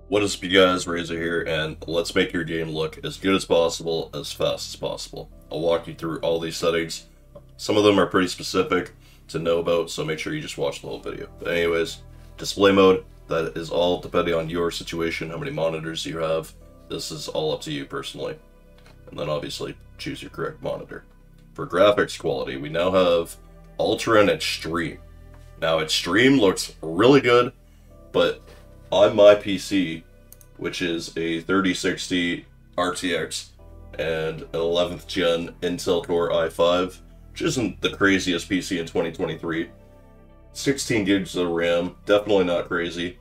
What is up, you guys? Razor here, and let's make your game look as good as possible, as fast as possible. I'll walk you through all these settings. Some of them are pretty specific to know about, so make sure you just watch the whole video. But anyways, display mode, that is all depending on your situation, how many monitors you have. This is all up to you personally. And then obviously, choose your correct monitor. For graphics quality, we now have Ultra and Extreme. Now, Extreme looks really good, but on my PC, which is a 3060 RTX and an 11th gen Intel Core i5, which isn't the craziest PC in 2023. 16 gigs of RAM, definitely not crazy.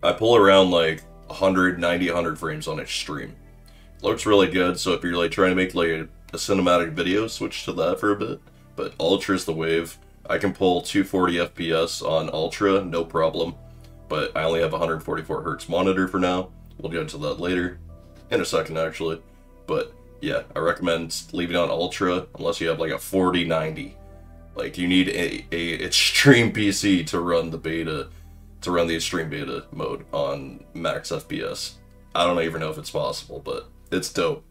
I pull around like 190, 100 frames on Extreme. Looks really good, so if you're like trying to make like a cinematic video, switch to that for a bit. But Ultra's the wave. I can pull 240 FPS on Ultra, no problem. But I only have a 144 Hz monitor for now. We'll get into that later, in a second actually. But yeah, I recommend leaving on Ultra unless you have like a 4090. Like you need a extreme PC to run the beta, to run the extreme beta mode on max FPS. I don't even know if it's possible, but it's dope.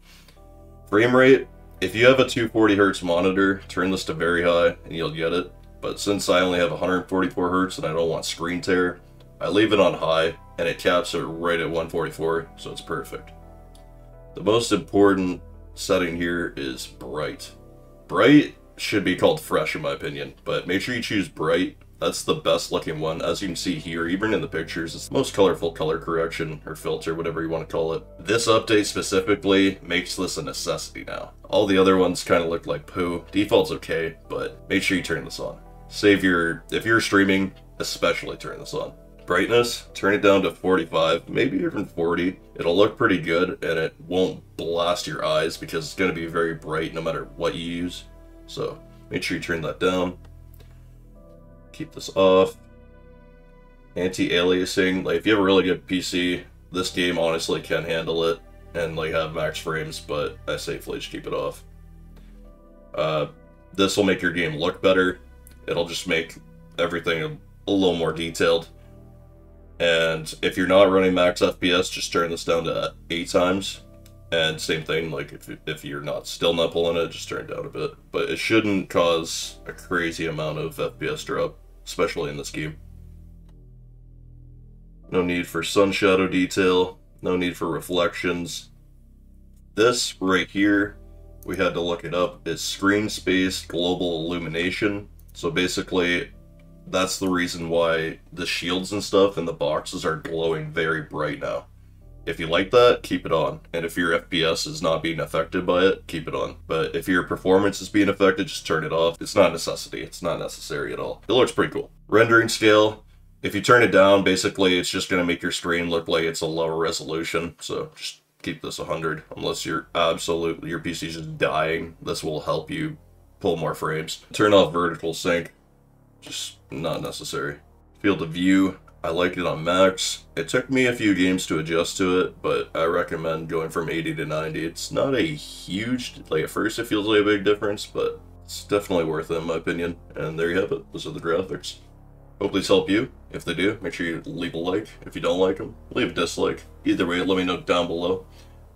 Frame rate, if you have a 240 Hz monitor, turn this to very high and you'll get it. But since I only have 144 Hz and I don't want screen tear, I leave it on high, and it caps it right at 144, so it's perfect. The most important setting here is bright. Bright should be called fresh in my opinion, but make sure you choose bright. That's the best looking one. As you can see here, even in the pictures, it's the most colorful color correction, or filter, whatever you want to call it. This update specifically makes this a necessity now. All the other ones kind of look like poo. Default's okay, but make sure you turn this on. If you're streaming, especially turn this on. Brightness, turn it down to 45, maybe even 40. It'll look pretty good and it won't blast your eyes because it's going to be very bright no matter what you use. So make sure you turn that down. Keep this off. Anti-aliasing, like if you have a really good PC, this game honestly can handle it and like have max frames, but I safely just keep it off. This will make your game look better. It'll just make everything a little more detailed. And if you're not running max FPS, just turn this down to 8 times. And same thing, like if you're still not pulling it, just turn it down a bit. But it shouldn't cause a crazy amount of FPS drop, especially in this game. No need for sun shadow detail, no need for reflections. This right here, we had to look it up, is screen space global illumination. So basically, that's the reason why the shields and stuff and the boxes are glowing very bright now. If you like that, keep it on. And if your FPS is not being affected by it, keep it on. But if your performance is being affected, just turn it off. It's not a necessity. It's not necessary at all. It looks pretty cool. Rendering scale, if you turn it down, basically it's just going to make your screen look like it's a lower resolution. So just keep this 100. Unless your PC's just dying, this will help you pull more frames. Turn off vertical sync. Just not necessary. Field of view, I like it on max. It took me a few games to adjust to it, but I recommend going from 80 to 90. It's not a huge, like at first it feels like a big difference, but it's definitely worth it in my opinion. And there you have it. Those are the graphics. Hope these help you. If they do, make sure you leave a like. If you don't like them, leave a dislike. Either way, let me know down below.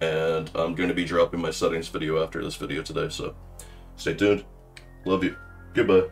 And I'm going to be dropping my settings video after this video today, so stay tuned. Love you. Goodbye.